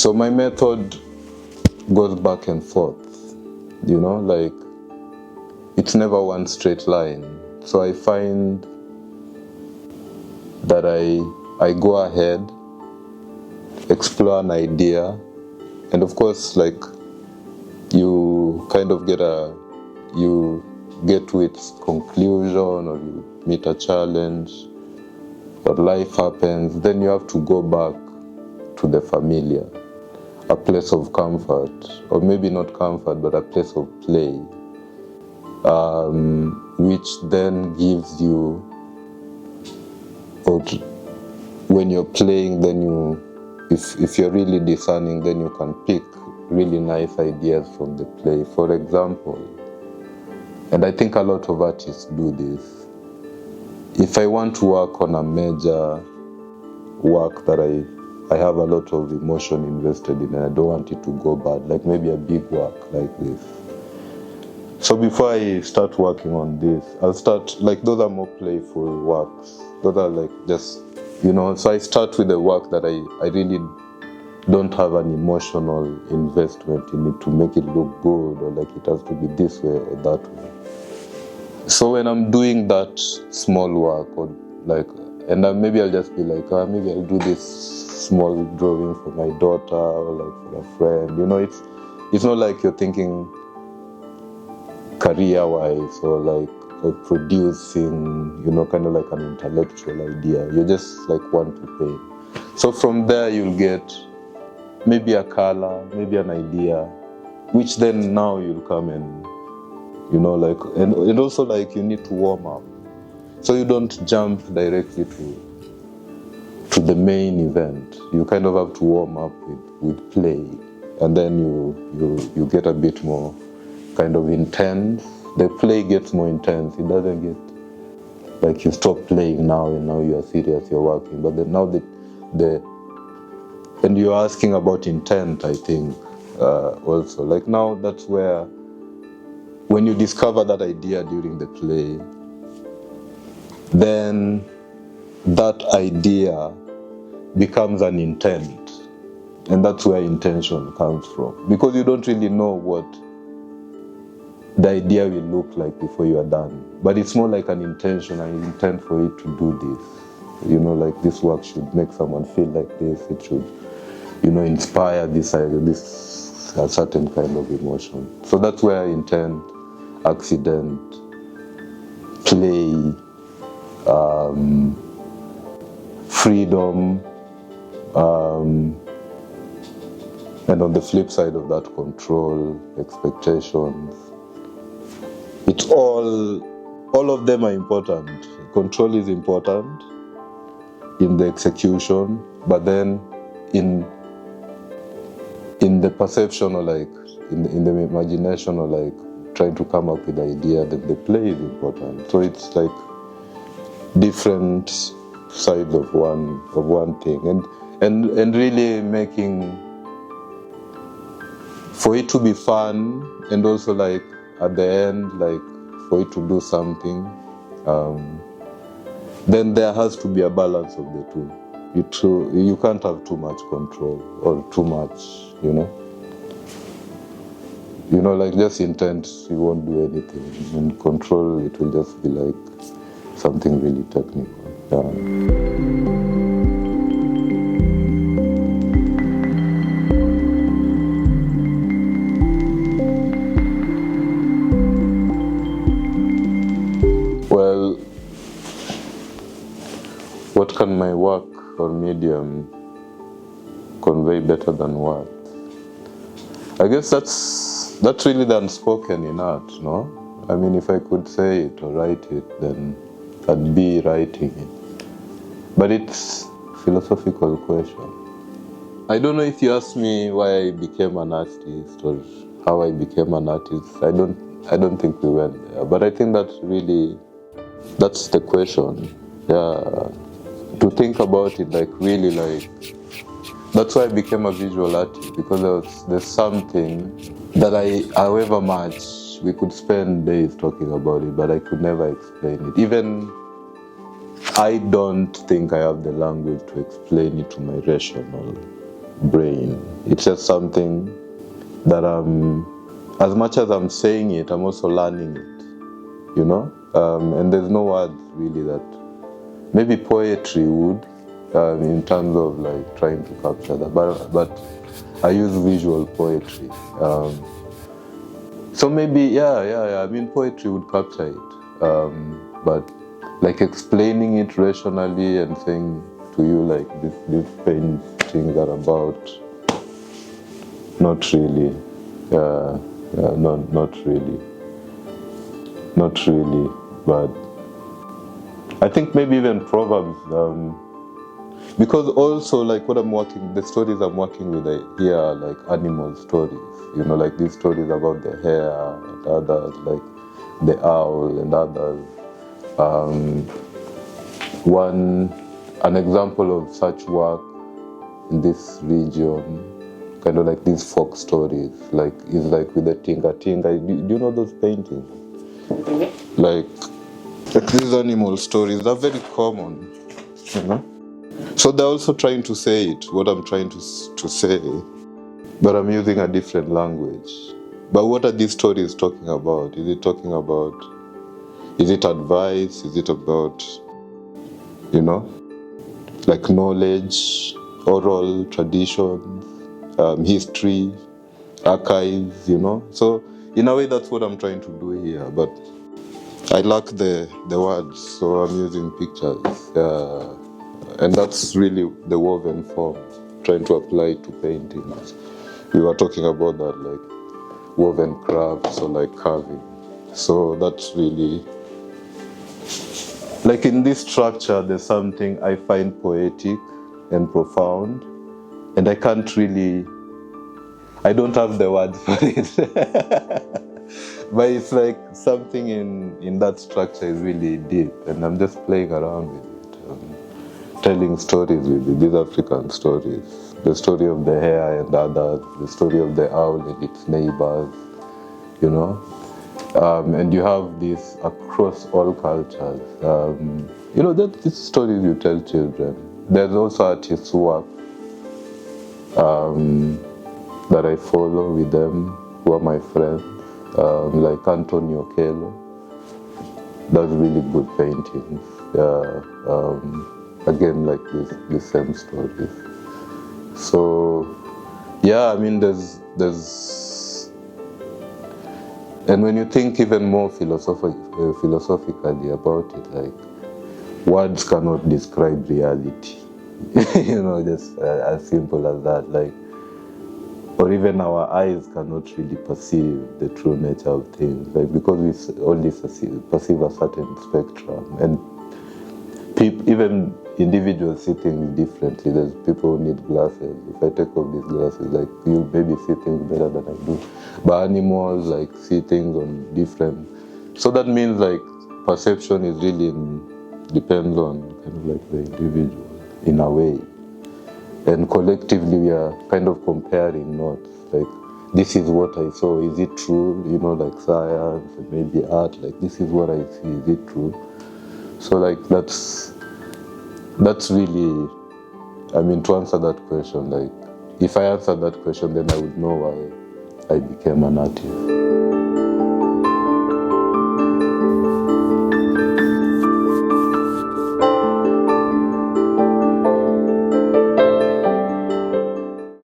So my method goes back and forth, like it's never one straight line. So I find that I go ahead, explore an idea, and of course, like, you kind of you get to its conclusion, or you meet a challenge, or life happens, then you have to go back to the familiar, a place of comfort, or maybe not comfort, but a place of play, which then gives you, or when you're playing, then if you're really discerning, then you can pick really nice ideas from the play. For example, and I think a lot of artists do this, if I want to work on a major work that I have a lot of emotion invested in, and I don't want it to go bad, like maybe a big work like this. So before I start working on this, I'll start, like, those are more playful works. Those are like just, so I start with the work that I really don't have an emotional investment in it to make it look good, or like it has to be this way or that way. So when I'm doing that small work, or like, and then maybe I'll just be like, maybe I'll do this small drawing for my daughter, or like for a friend. It's not like you're thinking career-wise, or like, or producing, kind of like an intellectual idea. You just like want to paint. So from there you'll get maybe a color, maybe an idea, which then now you'll come and, and also like you need to warm up. So you don't jump directly to the main event. You kind of have to warm up with play, and then you get a bit more kind of intense. The play gets more intense. It doesn't get like you stop playing now and now you are serious, you're working. But then now and you're asking about intent, I think, also. Like now, that's where, when you discover that idea during the play, then that idea becomes an intent. And that's where intention comes from. Because you don't really know what the idea will look like before you are done. But it's more like an intention, an intent for it to do this. Like this work should make someone feel like this. It should, inspire a certain kind of emotion. So that's where intent, accident, play, freedom, and on the flip side of that, control, expectations. It's all of them are important. Control is important in the execution, but then in the perception, or like in the imagination, or like trying to come up with the idea, that the play is important. So it's like different sides of one thing, and really making for it to be fun, and also like at the end, like for it to do something. Then there has to be a balance of the two. You can't have too much control, or too much, like just intent, you won't do anything. And control, it will just be like something really technical. Well, what can my work or medium convey better than words? I guess that's really the unspoken in art, no? I mean, if I could say it or write it, then I'd be writing it. But it's a philosophical question. I don't know if you ask me why I became an artist or how I became an artist. I don't think we went there. But I think that's the question. Yeah. To think about it, like really, like, that's why I became a visual artist, because there's something that however much we could spend days talking about it, but I could never explain it. Even I don't think I have the language to explain it to my rational brain. It's just something that as much as I'm saying it, I'm also learning it, you know? And there's no words really that, maybe poetry would, in terms of like trying to capture that, but I use visual poetry. So maybe, yeah, I mean, poetry would capture it, but like explaining it rationally and saying to you like these paintings are about, not really, not really, but I think maybe even Proverbs, because also like the stories I'm working with here are like animal stories, you know, like these stories about the hare and others, like the owl and others. An example of such work in this region, kind of like these folk stories, like is like with the Tinga Tinga. Do you know those paintings? Like these animal stories are very common, you know. So they're also trying to say what I'm trying to say, but I'm using a different language. But what are these stories talking about? Is it advice? Is it about, you know, like knowledge, oral traditions, history, archives, you know? So in a way, that's what I'm trying to do here, but I lack the words, so I'm using pictures. And that's really the woven form, trying to apply it to paintings. We were talking about that, like woven crafts or like carving. So that's really, like in this structure, there's something I find poetic and profound, and I don't have the words for it. But it's like something in that structure is really deep, and I'm just playing around with it. Telling stories with it, these African stories. The story of the hare and others, the story of the owl and its neighbors, you know. And you have this across all cultures. You know, these stories you tell children. There's also artists who work that I follow with them, who are my friends, like Antonio Kelo. Does really good paintings. Again, like the same stories. So, yeah, I mean, there's, and when you think even more philosophically about it, like words cannot describe reality. You know, just as simple as that. Like, or even our eyes cannot really perceive the true nature of things, like because we only perceive a certain spectrum, and even individuals see things differently. There's people who need glasses. If I take off these glasses, like you maybe see things better than I do, but animals like see things on different. So that means like perception is really depends on kind of like the individual in a way. And collectively we are kind of comparing notes, like this is what I saw, is it true? You know, like science and maybe art, like this is what I see, is it true? So like that's really, I mean, to answer that question, like if I answer that question, then I would know why I became an artist.